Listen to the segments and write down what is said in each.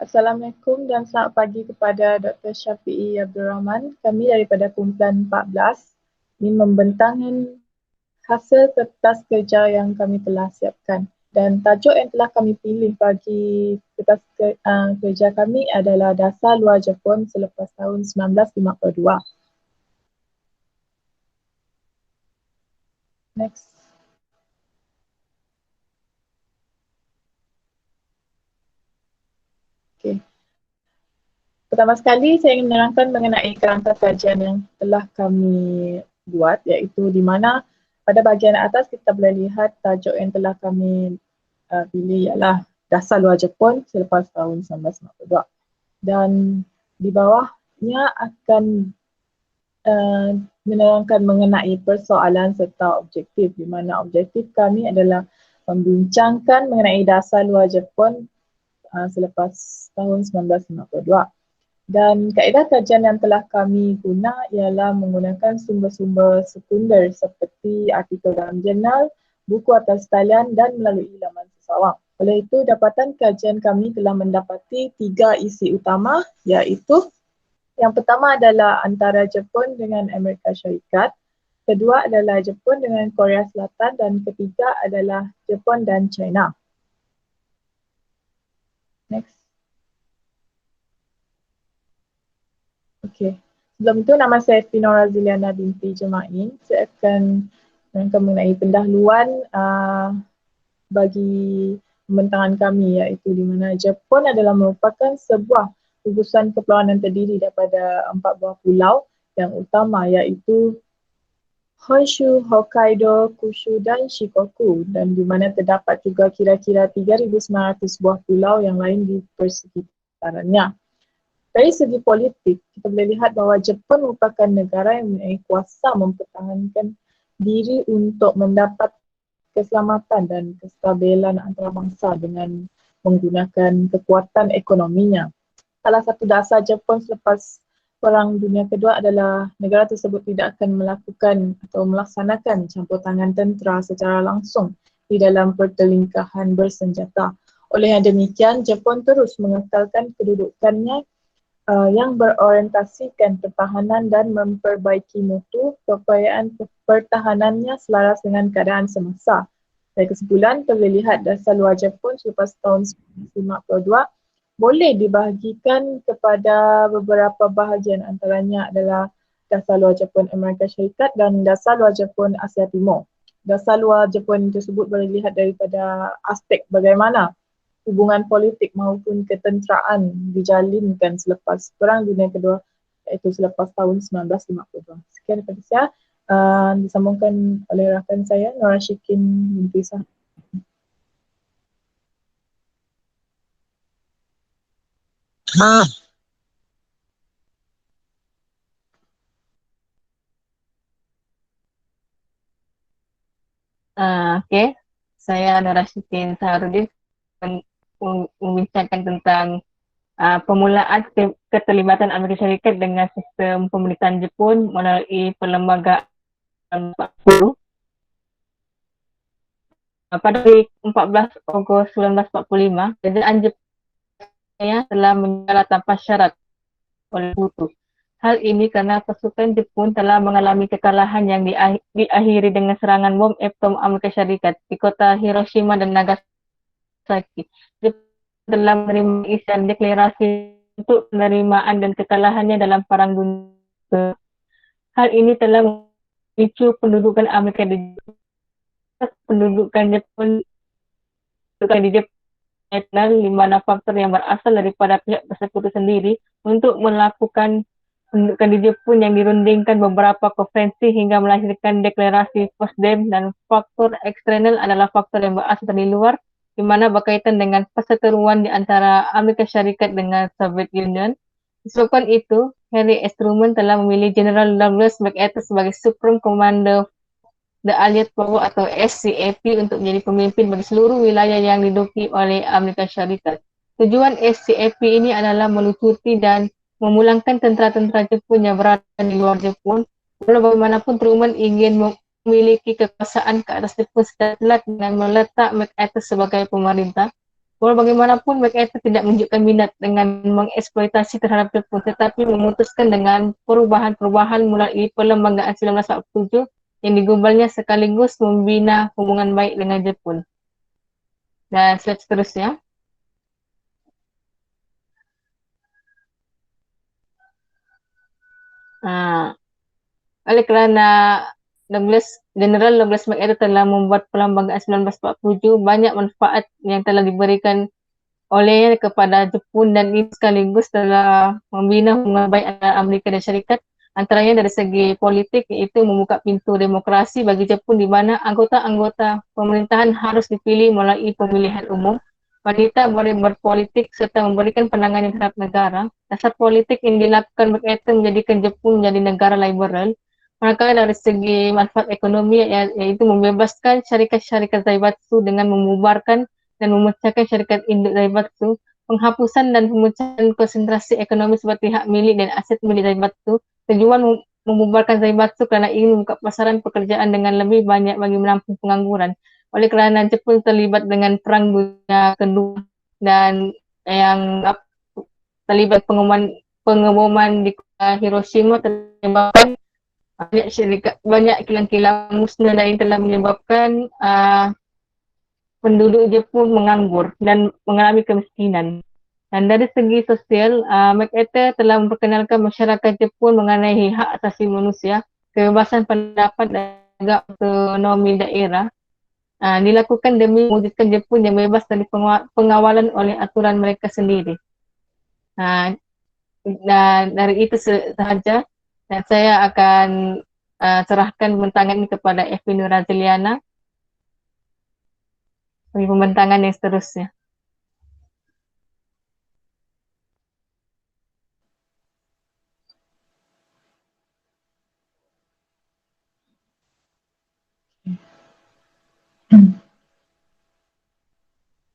Assalamualaikum dan selamat pagi kepada Dr. Syafiee Abdul Rahman. Kami daripada kumpulan 14 ini membentangkan hasil kertas kerja yang kami telah siapkan. Dan tajuk yang telah kami pilih bagi kertas kerja kami adalah Dasar Luar Jepun selepas tahun 1952. Next. Okay. Pertama sekali saya ingin menerangkan mengenai kerangka kajian yang telah kami buat, iaitu di mana pada bahagian atas kita boleh lihat tajuk yang telah kami pilih ialah Dasar Luar Jepun selepas tahun 1952. Dan di bawahnya akan menerangkan mengenai persoalan serta objektif, di mana objektif kami adalah membincangkan mengenai dasar luar Jepun selepas tahun 1952. Dan kaedah kajian yang telah kami guna ialah menggunakan sumber-sumber sekunder seperti artikel dalam jurnal, buku atas talian dan melalui laman sesawang. Oleh itu, dapatan kajian kami telah mendapati 3 isi utama, iaitu yang pertama adalah antara Jepun dengan Amerika Syarikat, kedua adalah Jepun dengan Korea Selatan dan ketiga adalah Jepun dan China. Next. Okey. Sebelum itu, nama saya Finora Ziliana binti Jemain. Saya akan menerangkan mengenai pendahuluan bagi pembentangan kami, iaitu di mana Jepun adalah merupakan sebuah gugusan kepulauan yang terdiri daripada 4 buah pulau yang utama, iaitu Honshu, Hokkaido, Kyushu dan Shikoku, dan di mana terdapat juga kira-kira 3,900 buah pulau yang lain di persekitarannya. Dari segi politik, kita boleh lihat bahawa Jepun merupakan negara yang mempunyai kuasa mempertahankan diri untuk mendapat keselamatan dan kestabilan antarabangsa dengan menggunakan kekuatan ekonominya. Salah satu dasar Jepun selepas Perang Dunia Kedua adalah negara tersebut tidak akan melakukan atau melaksanakan campur tangan tentera secara langsung di dalam pertelingkahan bersenjata. Oleh yang demikian, Jepun terus mengekalkan kedudukannya yang berorientasikan pertahanan dan memperbaiki mutu keupayaan pertahanannya selaras dengan keadaan semasa. Dari kesimpulan, kita boleh lihat dasar luar Jepun selepas tahun 1952 boleh dibahagikan kepada beberapa bahagian, antaranya adalah dasar luar Jepun Amerika Syarikat dan dasar luar Jepun Asia Timur. Dasar luar Jepun tersebut boleh dilihat daripada aspek bagaimana hubungan politik maupun ketenteraan dijalinkan selepas Perang Dunia Kedua, iaitu selepas tahun 1952. Sekian daripada saya, disambungkan oleh rakan saya, Nora Syikin binti Sah. Okey, saya Nora Syikin Saharudin membincangkan tentang permulaan keterlibatan Amerika Syarikat dengan sistem pemerintahan Jepun melalui perlembagaan 40. Pada 14 Ogos 1945, kerajaan Jepun telah menyerah tanpa syarat oleh Sekutu. Hal ini kerana pasukan Jepun telah mengalami kekalahan yang diakhiri dengan serangan bom atom Amerika Syarikat di kota Hiroshima dan Nagasaki. Jepun telah menerima isian deklarasi untuk penerimaan dan kekalahannya dalam Perang Dunia. Hal ini telah memicu pendudukan Amerika di Jepun. Pendudukan di Jepun di mana faktor yang berasal daripada pihak bersekutu sendiri untuk melakukan pendudukan di Jepun yang dirundingkan beberapa konferensi hingga melahirkan deklarasi Potsdam, dan faktor eksternal adalah faktor yang berasal dari luar di mana berkaitan dengan perseteruan di antara Amerika Syarikat dengan Soviet Union. Disebabkan itu, Harry S. Truman telah memilih General Douglas MacArthur sebagai Supreme Commander The Allied Power atau SCAP untuk menjadi pemimpin bagi seluruh wilayah yang diduduki oleh Amerika Syarikat. Tujuan SCAP ini adalah melucuti dan memulangkan tentera-tentera Jepun yang berada di luar Jepun. Walau bagaimanapun, Truman ingin memiliki kekuasaan ke atas Jepun secara telat dengan meletak MacArthur sebagai pemerintah. Walau bagaimanapun mereka tidak menunjukkan minat dengan mengeksploitasi terhadap Jepun, tetapi memutuskan dengan perubahan-perubahan melalui Perlembagaan 1947 yang digumbalnya sekaligus membina hubungan baik dengan Jepun. Dan seterusnya. Oleh kerana General Douglas MacArthur telah membuat Perlembagaan 1947, banyak manfaat yang telah diberikan olehnya kepada Jepun dan ini sekaligus telah membina hubungan baik antara Amerika dan Syarikat, antaranya dari segi politik, iaitu membuka pintu demokrasi bagi Jepun di mana anggota-anggota pemerintahan harus dipilih melalui pemilihan umum. Wanita boleh berpolitik serta memberikan pandangan terhadap negara. Dasar politik yang dilakukan MacArthur menjadikan Jepun menjadi negara liberal. Manakala dari segi manfaat ekonomi, iaitu membebaskan syarikat-syarikat Zaibatsu dengan membubarkan dan memecahkan syarikat induk Zaibatsu, penghapusan dan pemecahan konsentrasi ekonomi seperti hak milik dan aset milik Zaibatsu, tujuan membubarkan Zaibatsu kerana ingin membuka pasaran pekerjaan dengan lebih banyak bagi menampung pengangguran. Oleh kerana Jepun terlibat dengan Perang Dunia Kedua dan yang terlibat pengeboman di Hiroshima menyebabkan banyak kilang-kilang musnah lain telah menyebabkan penduduk Jepun menganggur dan mengalami kemiskinan. Dan dari segi sosial, MacArthur telah memperkenalkan masyarakat Jepun mengenai hak asasi manusia, kebebasan pendapat dan juga otonomi daerah. Dilakukan demi mewujudkan Jepun yang bebas dari pengawalan oleh aturan mereka sendiri. Dan dari itu sahaja, dan saya akan serahkan pembentangan ini kepada Evi Nuraziliana bagi pembentangan yang seterusnya.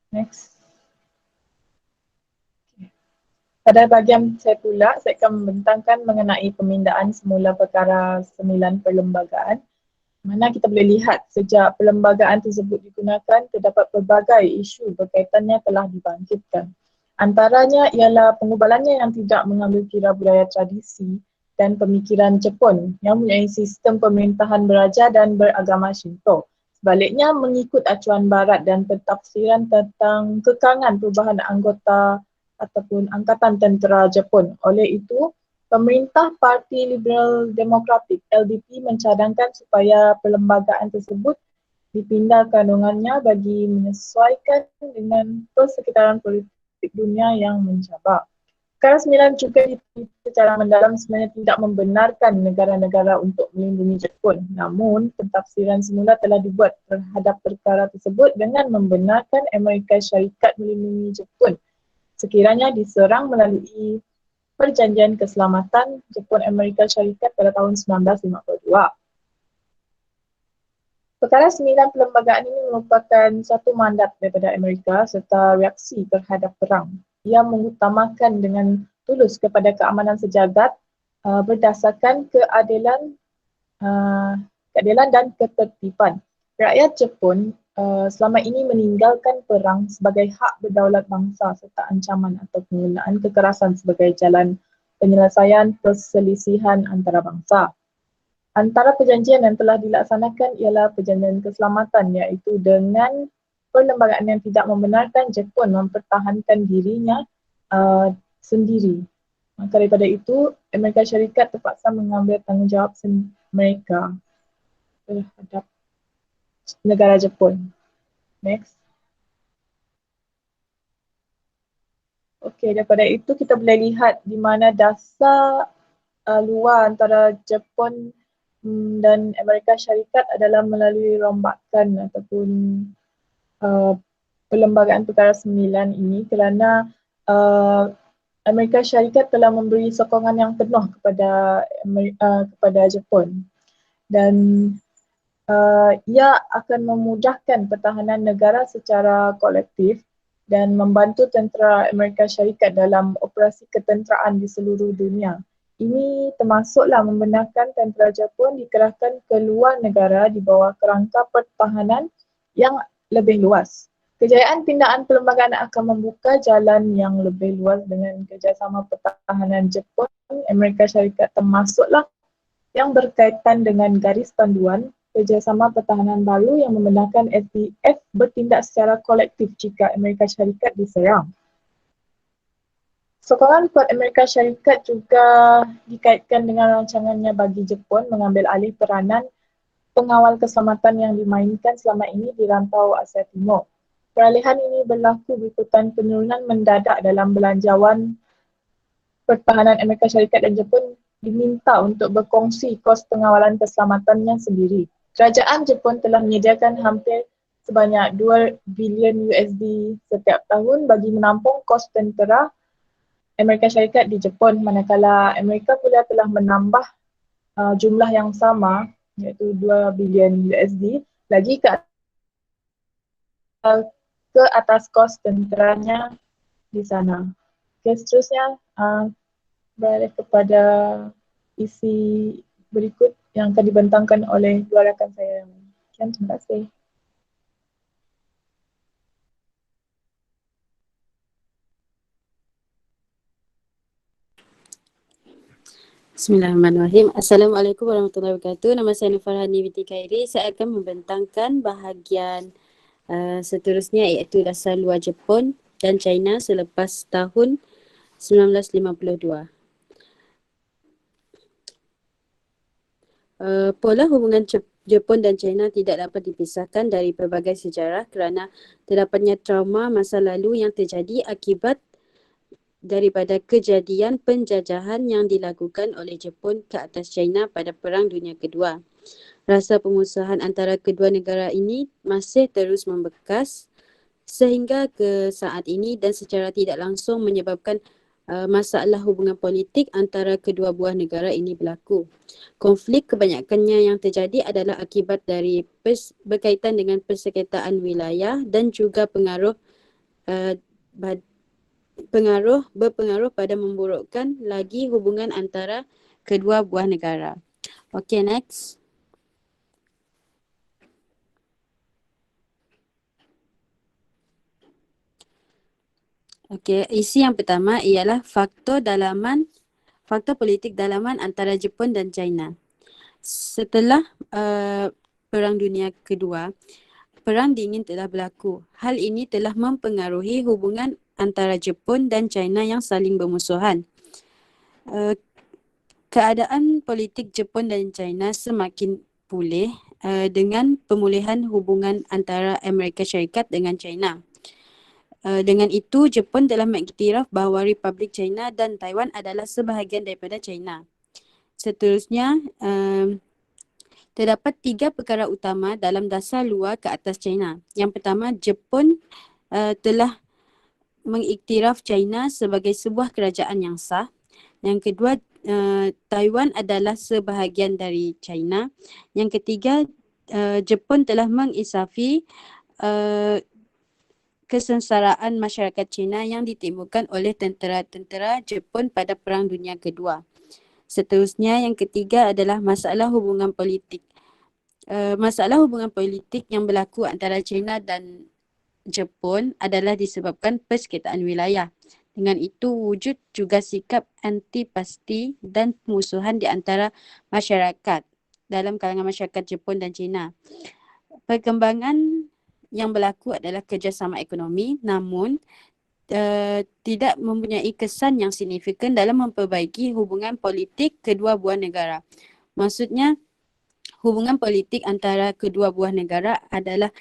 Next. Pada bahagian saya pula, saya akan membentangkan mengenai pemindaan semula perkara 9 perlembagaan. Mana kita boleh lihat sejak perlembagaan tersebut digunakan, terdapat pelbagai isu berkaitannya telah dibangkitkan. Antaranya ialah pengubalannya yang tidak mengambil kira budaya tradisi dan pemikiran Jepun yang mempunyai sistem pemerintahan beraja dan beragama Shinto. Sebaliknya mengikut acuan barat dan pentafsiran tentang kekangan perubahan anggota ataupun Angkatan Tentera Jepun. Oleh itu, pemerintah Parti Liberal Demokratik LDP mencadangkan supaya perlembagaan tersebut dipindah kandungannya bagi menyesuaikan dengan persekitaran politik dunia yang mencabar. Perkara 9 juga secara mendalam sebenarnya tidak membenarkan negara-negara untuk melindungi Jepun. Namun, pentafsiran semula telah dibuat terhadap perkara tersebut dengan membenarkan Amerika Syarikat melindungi Jepun sekiranya diserang melalui Perjanjian Keselamatan Jepun-Amerika Syarikat pada tahun 1952. Perkara 9 perlembagaan ini merupakan satu mandat daripada Amerika serta reaksi terhadap perang. Ia mengutamakan dengan tulus kepada keamanan sejagat berdasarkan keadilan dan ketertiban. Rakyat Jepun selama ini meninggalkan perang sebagai hak berdaulat bangsa serta ancaman atau penggunaan kekerasan sebagai jalan penyelesaian perselisihan antarabangsa. Antara perjanjian yang telah dilaksanakan ialah Perjanjian Keselamatan, iaitu dengan perlembagaan yang tidak membenarkan Jepun mempertahankan dirinya sendiri. Maka daripada itu, Amerika Syarikat terpaksa mengambil tanggungjawab mereka terhadap negara Jepun. Next. Okey, daripada itu kita boleh lihat di mana dasar luar antara Jepun dan Amerika Syarikat adalah melalui rombakan ataupun perlembagaan perkara 9 ini kerana Amerika Syarikat telah memberi sokongan yang penuh kepada Jepun dan ia akan memudahkan pertahanan negara secara kolektif dan membantu tentera Amerika Syarikat dalam operasi ketenteraan di seluruh dunia. Ini termasuklah membenarkan tentera Jepun dikerahkan ke luar negara di bawah kerangka pertahanan yang lebih luas. Kejayaan tindakan perlembagaan akan membuka jalan yang lebih luas dengan kerjasama pertahanan Jepun, Amerika Syarikat termasuklah yang berkaitan dengan garis panduan kerjasama pertahanan baru yang membenarkan SDF bertindak secara kolektif jika Amerika Syarikat diserang. Sokongan kuat Amerika Syarikat juga dikaitkan dengan rancangannya bagi Jepun mengambil alih peranan pengawal keselamatan yang dimainkan selama ini di rantau Asia Timur. Peralihan ini berlaku berikutan penurunan mendadak dalam belanjawan pertahanan Amerika Syarikat dan Jepun diminta untuk berkongsi kos pengawalan keselamatannya sendiri. Kerajaan Jepun telah menyediakan hampir sebanyak 2 bilion USD setiap tahun bagi menampung kos tentera Amerika Syarikat di Jepun, manakala Amerika pula telah menambah jumlah yang sama iaitu 2 bilion USD lagi ke atas kos tenteranya di sana. Okay, seterusnya beralih kepada isi berikut yang akan dibentangkan oleh dua rakan saya. Terima kasih. Bismillahirrahmanirrahim. Assalamualaikum warahmatullahi wabarakatuh. Nama saya Nur Farhani binti Khairi. Saya akan membentangkan bahagian seterusnya iaitu dasar luar Jepun dan China selepas tahun 1952. Pola hubungan Jepun dan China tidak dapat dipisahkan dari pelbagai sejarah kerana terdapatnya trauma masa lalu yang terjadi akibat daripada kejadian penjajahan yang dilakukan oleh Jepun ke atas China pada Perang Dunia Kedua. Rasa permusuhan antara kedua negara ini masih terus membekas sehingga ke saat ini dan secara tidak langsung menyebabkan masalah hubungan politik antara kedua buah negara ini berlaku. Konflik kebanyakannya yang terjadi adalah akibat dari berkaitan dengan persengketaan wilayah dan juga berpengaruh pada memburukkan lagi hubungan antara kedua buah negara. Okay, next. Okay, isi yang pertama ialah faktor politik dalaman antara Jepun dan China. Setelah Perang Dunia Kedua, Perang Dingin telah berlaku. Hal ini telah mempengaruhi hubungan antara Jepun dan China yang saling bermusuhan. Keadaan politik Jepun dan China semakin pulih dengan pemulihan hubungan antara Amerika Syarikat dengan China. Dengan itu, Jepun telah mengiktiraf bahawa Republik China dan Taiwan adalah sebahagian daripada China. Seterusnya, terdapat 3 perkara utama dalam dasar luar ke atas China. Yang pertama, Jepun telah mengiktiraf China sebagai sebuah kerajaan yang sah. Yang kedua, Taiwan adalah sebahagian dari China. Yang ketiga, Jepun telah mengisafi kesengsaraan masyarakat China yang ditimbulkan oleh tentera-tentera Jepun pada Perang Dunia Kedua. Seterusnya, yang ketiga adalah masalah hubungan politik. Masalah hubungan politik yang berlaku antara China dan Jepun adalah disebabkan persengketaan wilayah. Dengan itu, wujud juga sikap antipasti dan permusuhan di antara masyarakat dalam kalangan masyarakat Jepun dan China. Perkembangan yang berlaku adalah kerjasama ekonomi, namun tidak mempunyai kesan yang signifikan dalam memperbaiki hubungan politik kedua buah negara. Maksudnya, hubungan politik antara kedua buah negara adalah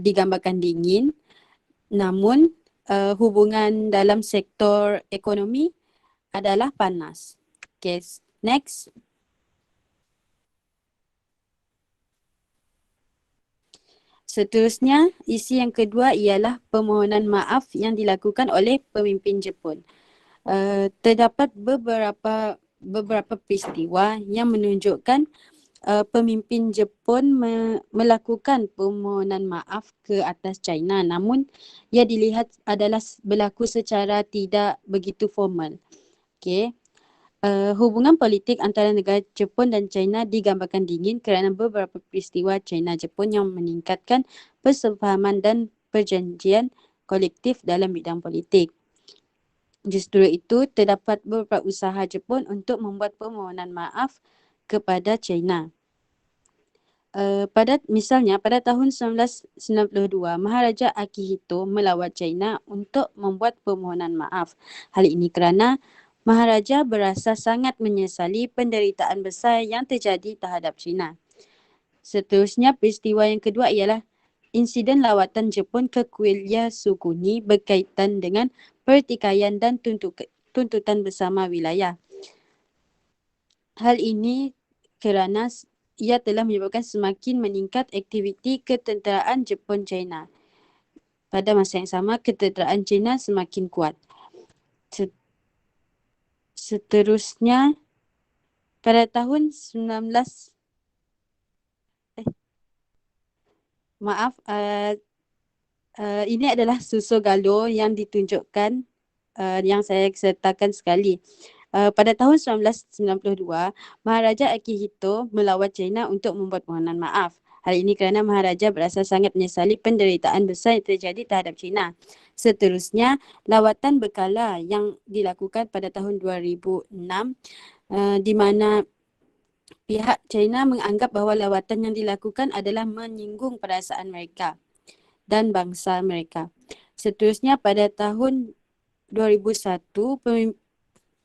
digambarkan dingin, namun hubungan dalam sektor ekonomi adalah panas. Okay, next. Seterusnya, isi yang kedua ialah permohonan maaf yang dilakukan oleh pemimpin Jepun. Terdapat beberapa peristiwa yang menunjukkan pemimpin Jepun melakukan permohonan maaf ke atas China, namun ia dilihat adalah berlaku secara tidak begitu formal. Okay. Hubungan politik antara negara Jepun dan China digambarkan dingin kerana beberapa peristiwa China-Jepun yang meningkatkan persefahaman dan perjanjian kolektif dalam bidang politik. Justru itu, terdapat beberapa usaha Jepun untuk membuat permohonan maaf kepada China. Misalnya pada tahun 1992, Maharaja Akihito melawat China untuk membuat permohonan maaf. Hal ini kerana Maharaja berasa sangat menyesali penderitaan besar yang terjadi terhadap China. Seterusnya, peristiwa yang kedua ialah insiden lawatan Jepun ke kuil Yasukuni berkaitan dengan pertikaian dan tuntutan bersama wilayah. Hal ini kerana ia telah menyebabkan semakin meningkat aktiviti ketenteraan Jepun-China. Pada masa yang sama, ketenteraan China semakin kuat. Seterusnya, pada tahun 19... ini adalah susul Gallo yang ditunjukkan, yang saya sertakan sekali. Pada tahun 1992, Maharaja Akihito melawat China untuk membuat permohonan maaf. Hal ini kerana Maharaja berasa sangat menyesali penderitaan besar yang terjadi terhadap China. Seterusnya, lawatan berkala yang dilakukan pada tahun 2006, di mana pihak China menganggap bahawa lawatan yang dilakukan adalah menyinggung perasaan mereka dan bangsa mereka. Seterusnya, pada tahun 2001,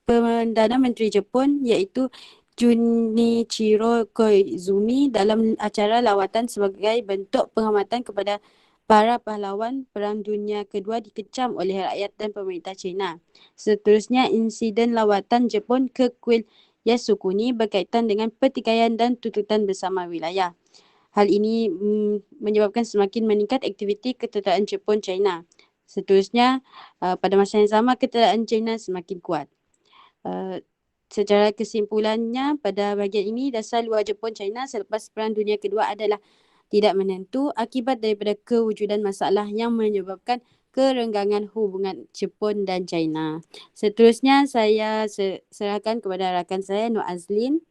Perdana Menteri Jepun iaitu Junichiro Koizumi dalam acara lawatan sebagai bentuk penghormatan kepada para pahlawan Perang Dunia Kedua dikecam oleh rakyat dan pemerintah China. Seterusnya, insiden lawatan Jepun ke kuil Yasukuni berkaitan dengan pertikaian dan tuntutan bersama wilayah. Hal ini menyebabkan semakin meningkat aktiviti ketenteraan Jepun-China. Seterusnya, pada masa yang sama, ketenteraan China semakin kuat. Secara kesimpulannya, pada bahagian ini, dasar luar Jepun-China selepas Perang Dunia Kedua adalah tidak menentu akibat daripada kewujudan masalah yang menyebabkan kerenggangan hubungan Jepun dan China. Seterusnya, saya serahkan kepada rakan saya, Nur Azlin.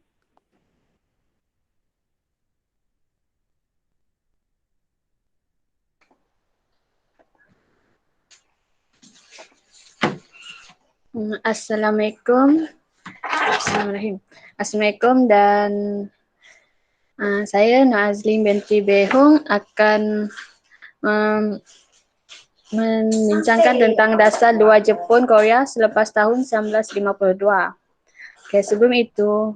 Assalamualaikum. Assalamualaikum dan saya Nur Azlin binti Behung akan membincangkan tentang dasar luar Jepun Korea selepas tahun 1952. Sebelum itu,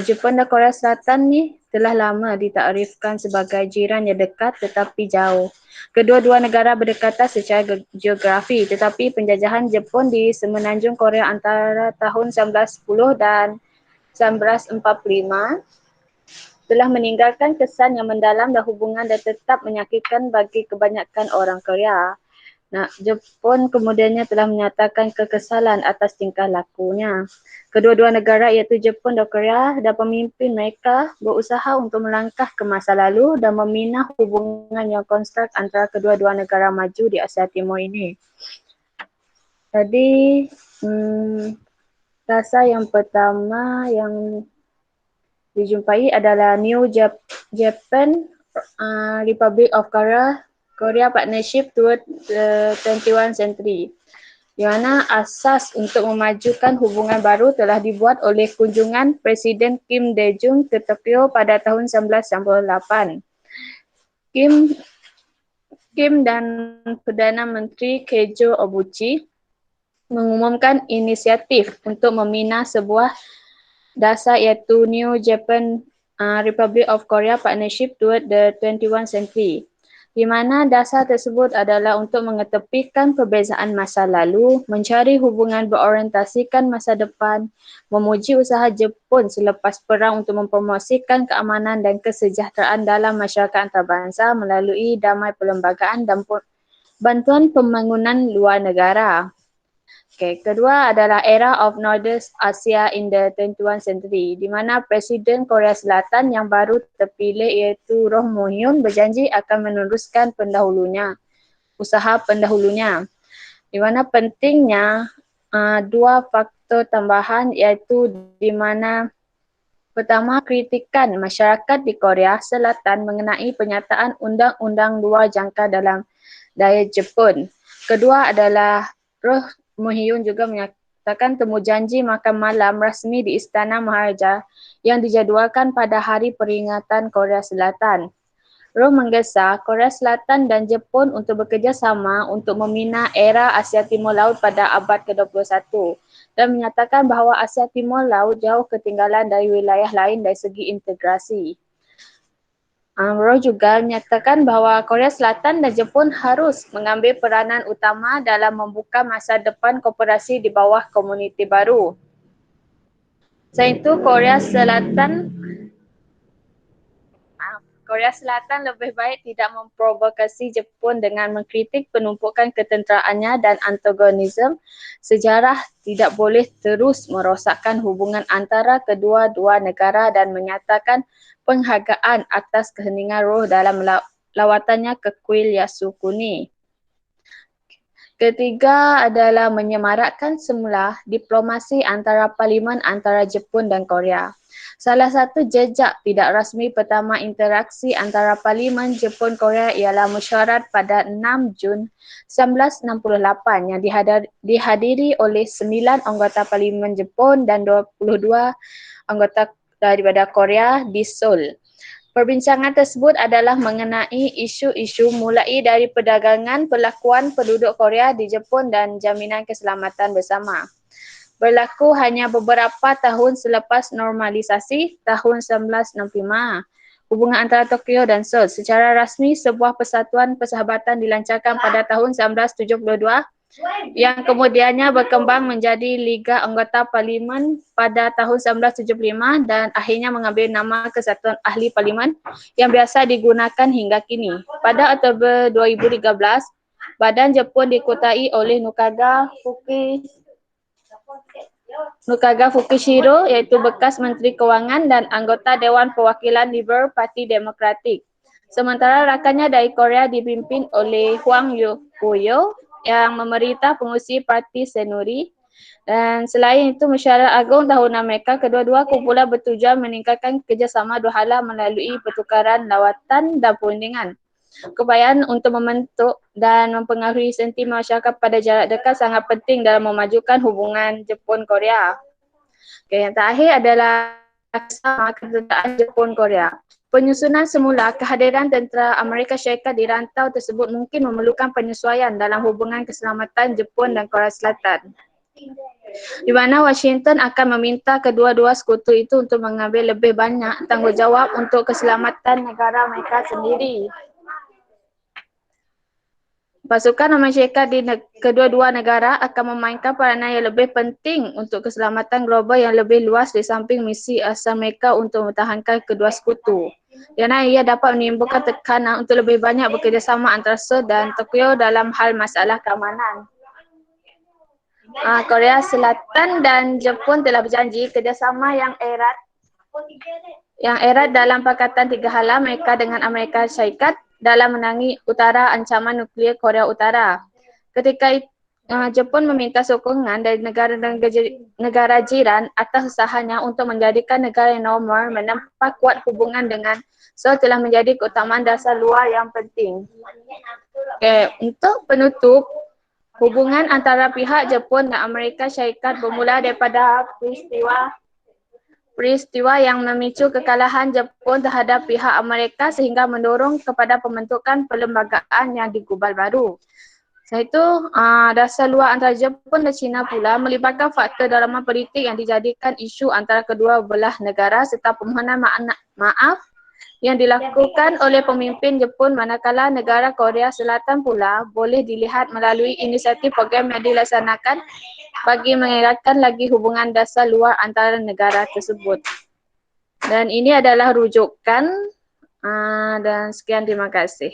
Jepun dan Korea Selatan ni telah lama ditakrifkan sebagai jiran yang dekat tetapi jauh. Kedua-dua negara berdekatan secara geografi, tetapi penjajahan Jepun di semenanjung Korea antara tahun 1910 dan 1945 telah meninggalkan kesan yang mendalam dan hubungan dan tetap menyakitkan bagi kebanyakan orang Korea. Jepun kemudiannya telah menyatakan kekesalan atas tingkah lakunya. Kedua-dua negara iaitu Jepun dan Korea dan pemimpin mereka berusaha untuk melangkah ke masa lalu dan membina hubungan yang konstran antara kedua-dua negara maju di Asia Timur ini. Jadi, dasar yang pertama yang dijumpai adalah New Japan Republic of Korea Partnership toward the 21st century, di mana asas untuk memajukan hubungan baru telah dibuat oleh kunjungan Presiden Kim Dae-jung ke Tokyo pada tahun 1998. Kim dan Perdana Menteri Keijo Obuchi mengumumkan inisiatif untuk membina sebuah dasar iaitu New Japan Republic of Korea Partnership toward the 21st century, di mana dasar tersebut adalah untuk mengetepikan perbezaan masa lalu, mencari hubungan berorientasikan masa depan, memuji usaha Jepun selepas perang untuk mempromosikan keamanan dan kesejahteraan dalam masyarakat antarabangsa melalui damai perlembagaan dan bantuan pembangunan luar negara. Kedua adalah Era of Northeast Asia in the 21st century, di mana Presiden Korea Selatan yang baru terpilih iaitu Roh Moo-hyun berjanji akan meneruskan usaha pendahulunya. Di mana pentingnya dua faktor tambahan iaitu di mana Pertama, kritikan masyarakat di Korea Selatan mengenai penyataan Undang-Undang 2 Jangka dalam daya Jepun. Kedua adalah Roh Moo-hyun juga menyatakan temu janji makan malam rasmi di Istana Maharaja yang dijadualkan pada hari peringatan Korea Selatan. Roh menggesa Korea Selatan dan Jepun untuk bekerjasama untuk membina era Asia Timur Laut pada abad ke-21 dan menyatakan bahawa Asia Timur Laut jauh ketinggalan dari wilayah lain dari segi integrasi. Roh juga menyatakan bahawa Korea Selatan dan Jepun harus mengambil peranan utama dalam membuka masa depan kooperasi di bawah komuniti baru. Selain itu, Korea Selatan lebih baik tidak memprovokasi Jepun dengan mengkritik penumpukan ketenteraannya dan antagonisme sejarah tidak boleh terus merosakkan hubungan antara kedua-dua negara dan menyatakan penghargaan atas keheningan roh dalam lawatannya ke kuil Yasukuni. Ketiga adalah menyemarakkan semula diplomasi antara parlimen antara Jepun dan Korea. Salah satu jejak tidak rasmi pertama interaksi antara Parlimen Jepun-Korea ialah mesyuarat pada 6 Jun 1968 yang dihadiri oleh 9 anggota Parlimen Jepun dan 22 anggota daripada Korea di Seoul. Perbincangan tersebut adalah mengenai isu-isu mulai dari perdagangan, perlakuan penduduk Korea di Jepun dan jaminan keselamatan bersama. Berlaku hanya beberapa tahun selepas normalisasi tahun 1965. Hubungan antara Tokyo dan Seoul secara rasmi sebuah persatuan persahabatan dilancarkan pada tahun 1972 yang kemudiannya berkembang menjadi Liga Anggota Parlimen pada tahun 1975 dan akhirnya mengambil nama Kesatuan Ahli Parlimen yang biasa digunakan hingga kini. Pada Oktober 2013, Badan Jepun dikuasai oleh Nukaga Fukushiro iaitu bekas Menteri Kewangan dan anggota Dewan Perwakilan Liberal Parti Demokratik. Sementara rakannya dari Korea dipimpin oleh Hwang Kyo-yo yang memerintah pengurusi Parti Senuri. Dan selain itu, Mesyuarat Agung Tahunan Mereka, kedua-dua kumpulan bertujuan meningkatkan kerjasama dua hala melalui pertukaran lawatan dan perundingan. Keupayaan untuk membentuk dan mempengaruhi sentimen masyarakat pada jarak dekat sangat penting dalam memajukan hubungan Jepun-Korea. Yang terakhir adalah ketenteraan Jepun-Korea. Penyusunan semula kehadiran tentera Amerika Syarikat di rantau tersebut mungkin memerlukan penyesuaian dalam hubungan keselamatan Jepun dan Korea Selatan, di mana Washington akan meminta kedua-dua sekutu itu untuk mengambil lebih banyak tanggungjawab untuk keselamatan negara mereka sendiri. Pasukan Amerika di kedua-dua negara akan memainkan peranan yang lebih penting untuk keselamatan global yang lebih luas di samping misi asal mereka untuk mempertahankan kedua sekutu. Kerana ia dapat menimbulkan tekanan untuk lebih banyak bekerjasama antara Seoul dan Tokyo dalam hal masalah keamanan. Korea Selatan dan Jepun telah berjanji kerjasama yang erat dalam Pakatan Tiga Hala mereka dengan Amerika Syarikat dalam menangani utara ancaman nuklear Korea Utara. Ketika Jepun meminta sokongan dari negara jiran atas usahanya untuk menjadikan negara yang normal menempa kuat hubungan dengan Seoul telah menjadi keutamaan dasar luar yang penting. Untuk penutup, hubungan antara pihak Jepun dan Amerika Syarikat bermula daripada peristiwa yang memicu kekalahan Jepun terhadap pihak Amerika sehingga mendorong kepada pembentukan perlembagaan yang digubal baru. Selain itu, dasar luar antara Jepun dan China pula melibatkan faktor dalaman politik yang dijadikan isu antara kedua belah negara serta permohonan maaf yang dilakukan oleh pemimpin Jepun manakala negara Korea Selatan pula boleh dilihat melalui inisiatif program yang dilaksanakan bagi mengeratkan lagi hubungan dasar luar antara negara tersebut. Dan ini adalah rujukan dan sekian, terima kasih.